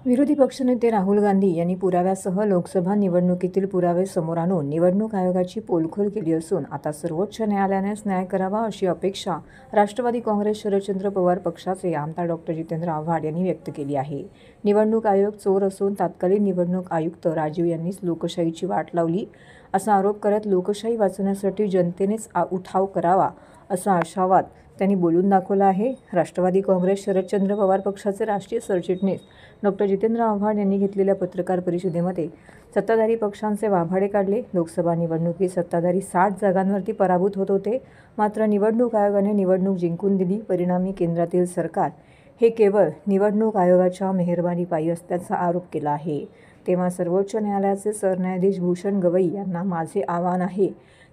विरोधी पक्षनेते राहुल गांधी यांनी पुराव्यासह लोकसभा निवडणुकीतील पुरावे समोर आणून निवडणूक आयोगाची पोलखोल केली असून आता सर्वोच्च न्यायालयानेच न्याय करावा अशी अपेक्षा राष्ट्रवादी काँग्रेस शरदचंद्र पवार पक्षाचे आमदार डॉक्टर जितेंद्र आव्हाड यांनी व्यक्त केली आहे। निवडणूक आयोग चोर असून तत्कालीन निवडणूक आयुक्त राजीव यांनीच लोकशाहीची वाट लावली असा आरोप करत लोकशाही वाचवण्यासाठी जनतेनेच उठाव करावा असा आशावाद त्यांनी बोलून दाखवला आहे। राष्ट्रवादी काँग्रेस शरदचंद्र पवार पक्षाचे राष्ट्रीय सरचिटणीस डॉक्टर जितेंद्र आव्हाड यांनी घेतलेल्या पत्रकार परिषदेमध्ये सत्ताधारी पक्षांचे वाभाडे काढले। लोकसभा निवडणुकीत सत्ताधारी 60 जागांवरती पराभूत होत होते, मात्र निवडणूक आयोगाने निवडणूक जिंकून दिली। परिणामी केंद्रातील सरकार हे केवळ निवडणूक आयोगाच्या मेहरबानीपायी असल्याचा आरोप केला आहे। तेव्हा सर्वोच्च न्यायालयाचे सरन्यायाधीश भूषण गवई यांना माझे आव्हान आहे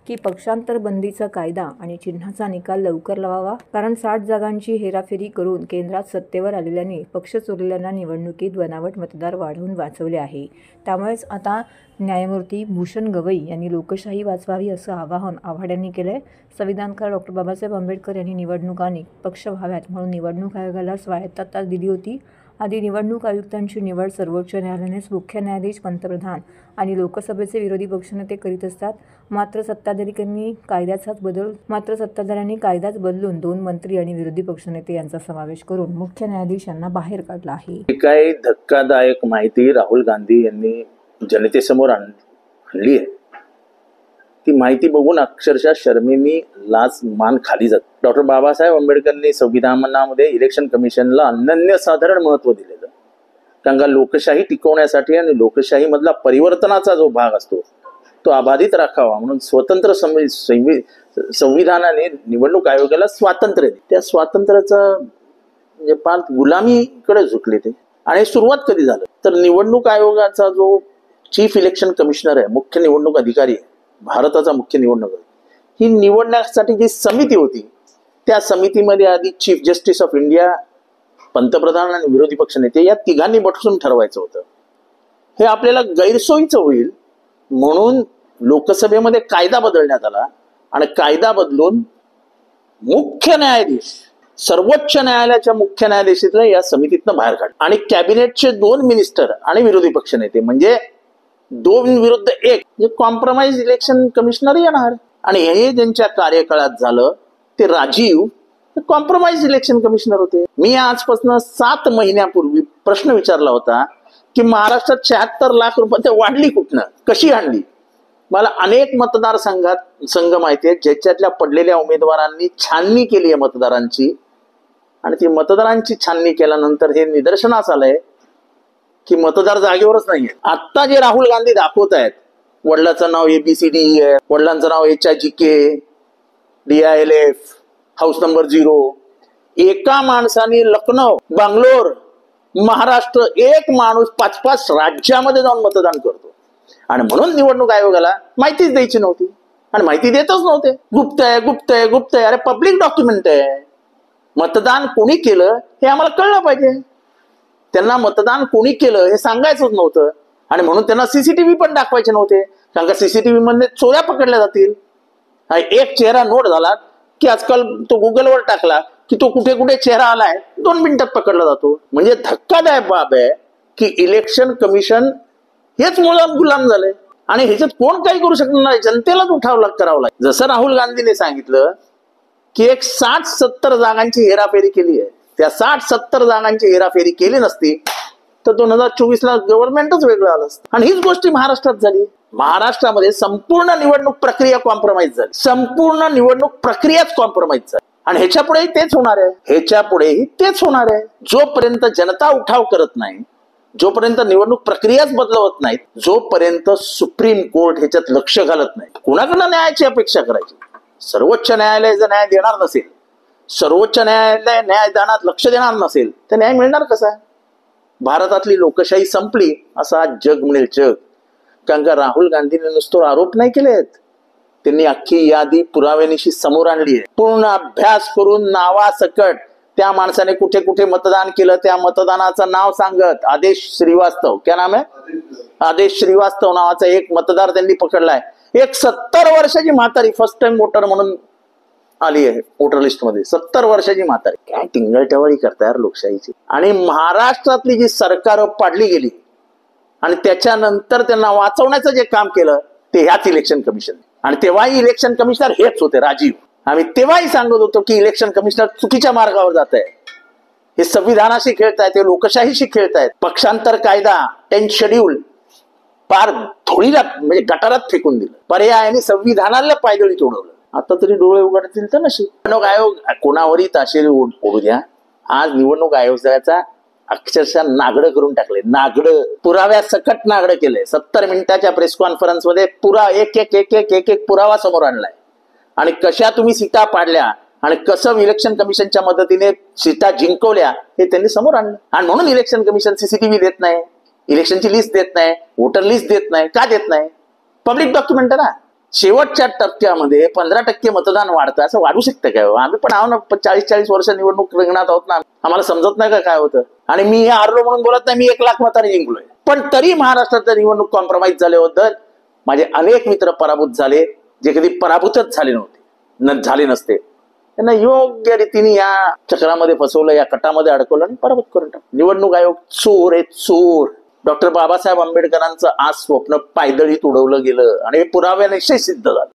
की पक्षांतर बंदीचा कायदा आणि चिन्हाचा निकाल लवकर लावावा, कारण 60 जागांची हेराफेरी करून केंद्रात सत्तेवर आलेल्याने पक्ष चोरलेल्यांना निवडणुकीत बनावट मतदार वाढवून वाचवले आहे। त्यामुळेच आता न्यायमूर्ती भूषण गवई यांनी लोकशाही वाचवावी असं आवाहन आव्हाड यांनी केलंय। संविधानकार डॉक्टर बाबासाहेब आंबेडकर यांनी निवडणुका निष्पक्ष व्हाव्यात म्हणून निवडणूक आयोगाला स्वायत्तता दिली होती। आधी निवडणूक आयुक्तांची निवड सर्वोच्च न्यायालयानेच मुख्य न्यायाधीश, पंतप्रधान आणि लोकसभेचे विरोधी पक्षनेते करीत असतात। मात्र सत्ताधाऱ्यांनी कायदाच बदलून 2 मंत्री आणि विरोधी पक्षनेते यांचा समावेश करून मुख्य न्यायाधीश यांना बाहेर काढला आहे। काही धक्कादायक माहिती राहुल गांधी यांनी जनतेसमोर आणली आहे। ती माहिती बघून अक्षरशः शर्मेनी लाज मान खाली जाते। डॉक्टर बाबासाहेब आंबेडकरांनी संविधानामध्ये इलेक्शन कमिशनला अनन्यसाधारण महत्त्व दिलेलं, कारण का लोकशाही टिकवण्यासाठी आणि लोकशाही मधला परिवर्तनाचा जो भाग असतो तो अबाधित राखावा म्हणून स्वतंत्र संविधानाने निवडणूक आयोगाला स्वातंत्र्य दिले। त्या स्वातंत्र्याचा म्हणजे पार गुलामीकडे झुकले ते। आणि सुरुवात कधी झालं तर निवडणूक आयोगाचा जो चीफ इलेक्शन कमिशनर आहे, मुख्य निवडणूक अधिकारी आहे, भारताचा मुख्य निवडणूक ही निवडण्यासाठी जी समिती होती त्या समितीमध्ये आधी चीफ जस्टिस ऑफ इंडिया, पंतप्रधान आणि विरोधी पक्षनेते या तिघांनी बसून ठरवायचं होतं। हे आपल्याला गैरसोयीचं होईल म्हणून लोकसभेमध्ये कायदा बदलण्यात आला आणि कायदा बदलून मुख्य न्यायाधीश, सर्वोच्च न्यायालयाच्या मुख्य न्यायाधीशाला या समितीतनं बाहेर काढलं आणि कॅबिनेटचे 2 मिनिस्टर आणि विरोधी पक्षनेते म्हणजे 2 विरुद्ध 1 म्हणजे कॉम्प्रोमाइज इलेक्शन कमिशनर येणार। आणि हे ज्यांच्या कार्यकाळात झालं ते राजीव कॉम्प्रोमाइज इलेक्शन कमिशनर होते। मी आजपासून 7 महिन्यापूर्वी प्रश्न विचारला होता की महाराष्ट्रात 76 लाख रुपये वाढली कुठनं, कशी आणली? मला अनेक संघ माहिती आहेत ज्याच्यातल्या पडलेल्या उमेदवारांनी छाननी केली आहे मतदारांची, आणि ती मतदारांची छाननी केल्यानंतर हे निदर्शनास आलंय की मतदार जागेवरच नाहीये। आता जे राहुल गांधी दाखवत आहेत, वडिलांचं नाव ABCD आहे, वडिलांचं नाव HIGK DILF, हाऊस नंबर 0, एका माणसाने लखनौ, बंगलोर, महाराष्ट्र, एक माणूस 5-5 राज्यामध्ये जाऊन मतदान करतो। आणि म्हणून निवडणूक आयोगाला माहितीच द्यायची नव्हती आणि माहिती देतच नव्हते। गुप्त आहे। अरे पब्लिक डॉक्युमेंट आहे। मतदान कोणी केलं हे आम्हाला कळलं पाहिजे। त्यांना मतदान कोणी केलं हे सांगायचंच नव्हतं आणि म्हणून त्यांना CCTV पण दाखवायचे नव्हते, कारण का CCTV मध्ये चोऱ्या पकडल्या जातील। एक चेहरा नोट झाला की आजकाल तो गुगलवर टाकला की तो कुठे कुठे चेहरा आलाय 2 मिनिटात पकडला जातो। म्हणजे धक्कादायक बाब आहे की इलेक्शन कमिशन हेच मुळात गुलाम झाले आणि ह्याच्यात कोण काही करू शकणार नाही, जनतेलाच उठाव करावं लागेल। जसं राहुल गांधीने सांगितलं की एक 60-70 जागांची हेराफेरी केली आहे, त्या 60-70 जागांची हेराफेरी केली नसती तर 2024ला गव्हर्नमेंटच वेगळं आलं असतं। आणि हीच गोष्टी महाराष्ट्रात झाली। महाराष्ट्रामध्ये संपूर्ण निवडणूक प्रक्रिया कॉम्प्रोमाइज झाली, संपूर्ण निवडणूक प्रक्रियाच कॉम्प्रोमाइज झाली आणि ह्याच्या पुढेही तेच होणार आहे। जोपर्यंत जनता उठाव करत नाही, जोपर्यंत निवडणूक प्रक्रियाच बदलवत नाहीत, जोपर्यंत सुप्रीम कोर्ट ह्याच्यात लक्ष घालत नाही, कुणाकडनं न्यायाची अपेक्षा करायची? सर्वोच्च न्यायालय जर न्याय देणार नसेल, सर्वोच्च न्यायालय न्यायदानात लक्ष देणार नसेल तर न्याय मिळणार कसा? भारतातली लोकशाही संपली असं आज जग म्हणेल। जग, कारण का राहुल गांधींनी नुसतं आरोप नाही केलेत, त्यांनी अख्खी यादी पुराव्यानिशी समोर आणली आहे। पूर्ण अभ्यास करून नावासकट त्या माणसाने कुठे कुठे मतदान केलं त्या मतदानाचं नाव सांगत आदेश श्रीवास्तव, क्या नाम आहे? आदेश श्रीवास्तव नावाचा एक मतदार त्यांनी पकडलाय। एक 70 वर्षाची म्हातारी फर्स्ट टाइम वोटर म्हणून आली आहे वोटर लिस्ट मध्ये, 70 वर्षाची म्हातारी. काय टिंगलटवाळी करता यार लोकशाहीची. आणि महाराष्ट्रातली जी सरकार पाडली गेली आणि त्याच्यानंतर त्यांना वाचवण्याचं जे काम केलं ते ह्याच इलेक्शन कमिशन. आणि तेव्हाही इलेक्शन कमिशनर हेच होते, राजीव. आम्ही तेव्हाही सांगत होतो की इलेक्शन कमिशनर चुकीच्या मार्गावर जात आहे, हे संविधानाशी खेळतायत, हे लोकशाहीशी खेळतायत. पक्षांतर कायदा 10th शेड्यूल पार धुळीला म्हणजे गटारात फेकून दिलं. पर्यायाने संविधानाला पायदळीत उडवलं. आता तरी डोळे उघडतील तर नशीब. निवडणूक आयोग कोणावरही ताशेरी ओढू द्या. आज निवडणूक आयोगाचा अक्षरशः नागडं करून टाकले. नागडं, पुराव्या सकट नागडं केलंय. 70 मिनिटाच्या प्रेस कॉन्फरन्स मध्ये एक पुरावा समोर आणलाय. आणि कशा तुम्ही सीटा पाडल्या आणि कसं इलेक्शन कमिशनच्या मदतीने सीटा जिंकवल्या हे त्यांनी समोर आणलं. आणि म्हणून इलेक्शन कमिशन सीसीटीव्ही देत नाही, इलेक्शनची लिस्ट देत नाही, वोटर लिस्ट देत नाही. का देत नाही? पब्लिक डॉक्युमेंट आहे ना. शेवटच्या टप्प्यामध्ये 15% मतदान वाढतं, असं वाढू शकतं काय? आम्ही पण आहो ना, 40 वर्ष निवडणूक रिंगणात आहोत ना. आम्हाला समजत नाही का काय होतं. आणि मी हे हारलो म्हणून बोलत नाही, मी 1 लाख मतांनी जिंकलोय. पण तरी महाराष्ट्रातल्या निवडणूक कॉम्प्रोमाइज झाल्याबद्दल माझे अनेक मित्र पराभूत झाले, जे कधी पराभूतच झाले नसते. त्यांना योग्य रीतीने या चक्रामध्ये फसवलं, या कटामध्ये अडकवलं आणि पराभूत करून टाकलं. निवडणूक आयोग चोर आहे, चोर. डॉक्टर बाबासाहेब आंबेडकरांचं आज स्वप्न पायदळीत उडवलं गेलं आणि हे पुराव्यानिश्चित सिद्ध झालं.